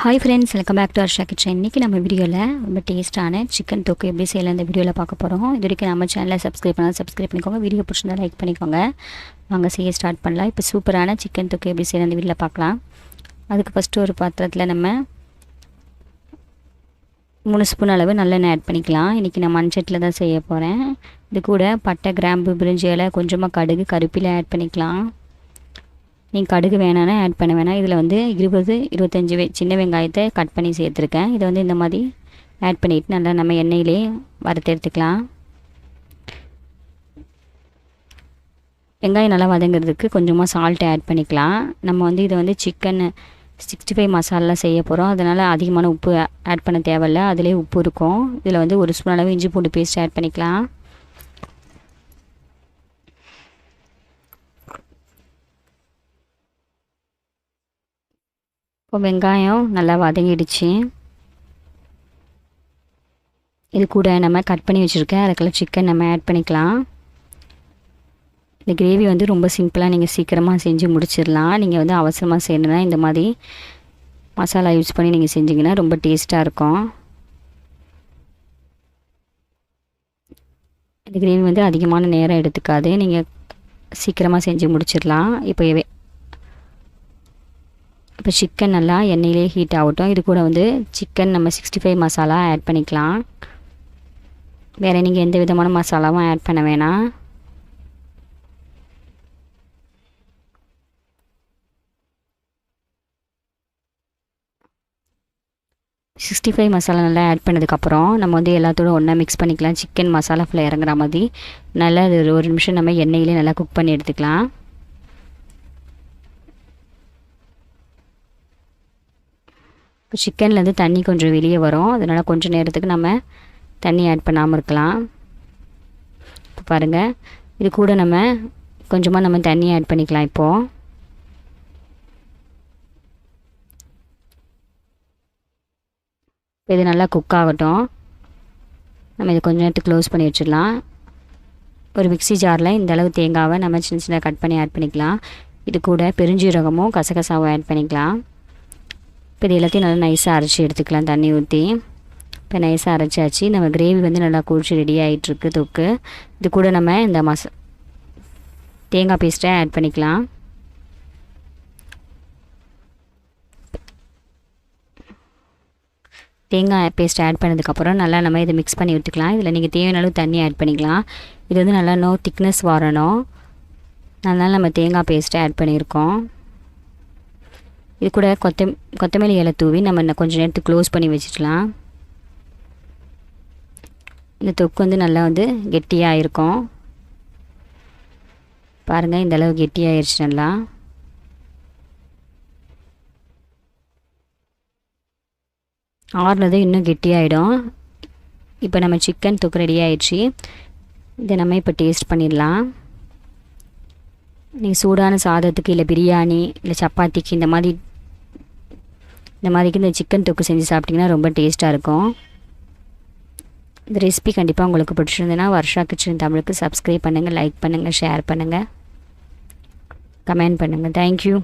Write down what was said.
Hi friends, welcome back to Harsha kitchen. இன்றைக்கி நம்ம வீடியோவில் ரொம்ப டேஸ்ட்டான சிக்கன் தொக்கு எப்படி செய்யலாம் இந்த வீடியோவில் பார்க்க போகிறோம். இது வரைக்கும் நம்ம சேனலை சப்ஸ்கிரைப் பண்ணிக்கோங்க. வீடியோ பிடிச்சிருந்தா லைக் பண்ணிக்கோங்க. வாங்க செய்ய ஸ்டார்ட் பண்ணலாம். இப்போ சூப்பரான சிக்கன் தொக்கு எப்படி செய்யலாம் இந்த வீடியோவில் பார்க்கலாம். அதுக்கு ஃபஸ்ட்டு ஒரு பாத்திரத்தில் நம்ம 3 ஸ்பூன் அளவு நல்லெண்ணெய் ஆட் பண்ணிக்கலாம். இன்றைக்கி நான் மண்சட்டியில் தான் செய்ய போகிறேன். இது கூட பட்டை, கிராம்பு, பிரிஞ்சி இலை, கொஞ்சமாக கடுகு, கருப்பிலை ஆட் பண்ணிக்கலாம். நீங்கள் கடுகு வேணான்னா ஆட் பண்ண வேணாம். இதில் வந்து 20-25 சின்ன வெங்காயத்தை கட் பண்ணி சேர்த்துருக்கேன். இதை வந்து இந்த மாதிரி ஆட் பண்ணிவிட்டு நல்லா நம்ம எண்ணெயிலே வறுத்து எடுத்துக்கலாம். வெங்காயம் நல்லா வதங்கிறதுக்கு கொஞ்சமாக சால்ட்டை ஆட் பண்ணிக்கலாம். நம்ம வந்து இதை வந்து சிக்கன் 65 மசாலா செய்ய போகிறோம். அதனால் அதிகமான உப்பு ஆட் பண்ண தேவையில்லை, அதிலே உப்பு இருக்கும். இதில் வந்து 1 ஸ்பூன் அளவு இஞ்சி பூண்டு பேஸ்ட் ஆட் பண்ணிக்கலாம். இப்போ வெங்காயம் நல்லா வதங்கிடுச்சு. இது கூட நம்ம கட் பண்ணி வச்சுருக்கேன் அதுக்கெல்லாம் சிக்கன் நம்ம ஆட் பண்ணிக்கலாம். இந்த கிரேவி வந்து ரொம்ப சிம்பிளாக நீங்கள் சீக்கிரமாக செஞ்சு முடிச்சிடலாம். நீங்கள் வந்து அவசரமாக செய்யணுன்னா இந்த மாதிரி மசாலா யூஸ் பண்ணி நீங்கள் செஞ்சிங்கன்னா ரொம்ப டேஸ்ட்டாக இருக்கும். இந்த கிரேவி வந்து அதிகமான நேரம் எடுத்துக்காது, நீங்கள் சீக்கிரமாக செஞ்சு முடிச்சிடலாம். இப்போ சிக்கன் நல்லா எண்ணெயிலே ஹீட் ஆகட்டும். இது கூட வந்து சிக்கன் நம்ம 65 மசாலா ஆட் பண்ணிக்கலாம். வேறு நீங்கள் எந்த விதமான மசாலாவும் ஆட் பண்ண வேணாம். மசாலா நல்லா ஆட் பண்ணதுக்கப்புறம் நம்ம வந்து எல்லாத்தோட ஒன்றா மிக்ஸ் பண்ணிக்கலாம். சிக்கன் மசாலா ஃபுல்லாக இறங்குற மாதிரி நல்லா ஒரு நிமிஷம் நம்ம எண்ணெயிலே நல்லா குக் பண்ணி எடுத்துக்கலாம். இப்போ சிக்கன்லேருந்து தண்ணி கொஞ்சம் வெளியே வரும், அதனால் கொஞ்சம் நேரத்துக்கு நம்ம தண்ணி ஆட் பண்ணாமல் இருக்கலாம். இப்போ பாருங்கள், இது கூட நம்ம கொஞ்சமாக நம்ம தண்ணி ஆட் பண்ணிக்கலாம். இப்போது இது நல்லா குக் ஆகட்டும். நம்ம இது கொஞ்சம் நேரத்துக்கு க்ளோஸ் பண்ணி வச்சிடலாம். ஒரு மிக்ஸி ஜாரில் இந்த அளவு தேங்காவை நம்ம சின்ன சின்ன கட் பண்ணி ஆட் பண்ணிக்கலாம். இது கூட பெருஞ்சீரகமும் கசகசாவும் ஆட் பண்ணிக்கலாம். இப்போ இது எல்லாத்தையும் நல்லா நைஸாக அரைச்சி எடுத்துக்கலாம் தண்ணி ஊற்றி. இப்போ நைஸாக அரைச்சாச்சு. நம்ம கிரேவி வந்து நல்லா குடிச்சு ரெடி ஆகிட்டுருக்கு தொக்கு. இது கூட நம்ம இந்த தேங்காய் பேஸ்ட்டை ஆட் பண்ணிக்கலாம். தேங்காய் பேஸ்ட் ஆட் பண்ணதுக்கப்புறம் நல்லா நம்ம இதை மிக்ஸ் பண்ணி விட்டுக்கலாம். இதில் நீங்கள் தேவையான அளவு தண்ணி ஆட் பண்ணிக்கலாம். இது வந்து நல்லா திக்னஸ் வரணும், அதனால் நம்ம தேங்காய் பேஸ்ட்டை ஆட் பண்ணியிருக்கோம். இது கூட கொத்தமல்லி இலை தூவி நம்ம கொஞ்சம் நேரத்துக்கு க்ளோஸ் பண்ணி வச்சிடலாம். இந்த தொக்கு வந்து நல்லா வந்து கெட்டியாக இருக்கும். பாருங்கள், இந்த அளவு கெட்டியாகிடுச்சு. நல்லா ஆறுனது இன்னும் கெட்டியாகிடும். இப்போ நம்ம சிக்கன் தொக்கு ரெடி ஆகிடுச்சு. இதை நம்ம இப்போ டேஸ்ட் பண்ணிடலாம். நீங்கள் சூடான சாதத்துக்கு இல்லை பிரியாணி இல்லை சப்பாத்திக்கு இந்த மாதிரிக்கு இந்த சிக்கன் தொக்கு செஞ்சு சாப்பிட்டிங்கன்னா ரொம்ப டேஸ்ட்டாக இருக்கும். இந்த ரெசிபி கண்டிப்பாக உங்களுக்கு பிடிச்சிருந்ததுன்னா வர்ஷா கிச்சன் தமிழுக்கு சப்ஸ்கிரைப் பண்ணுங்கள், லைக் பண்ணுங்கள், ஷேர் பண்ணுங்கள், கமெண்ட் பண்ணுங்கள். தேங்க்யூ.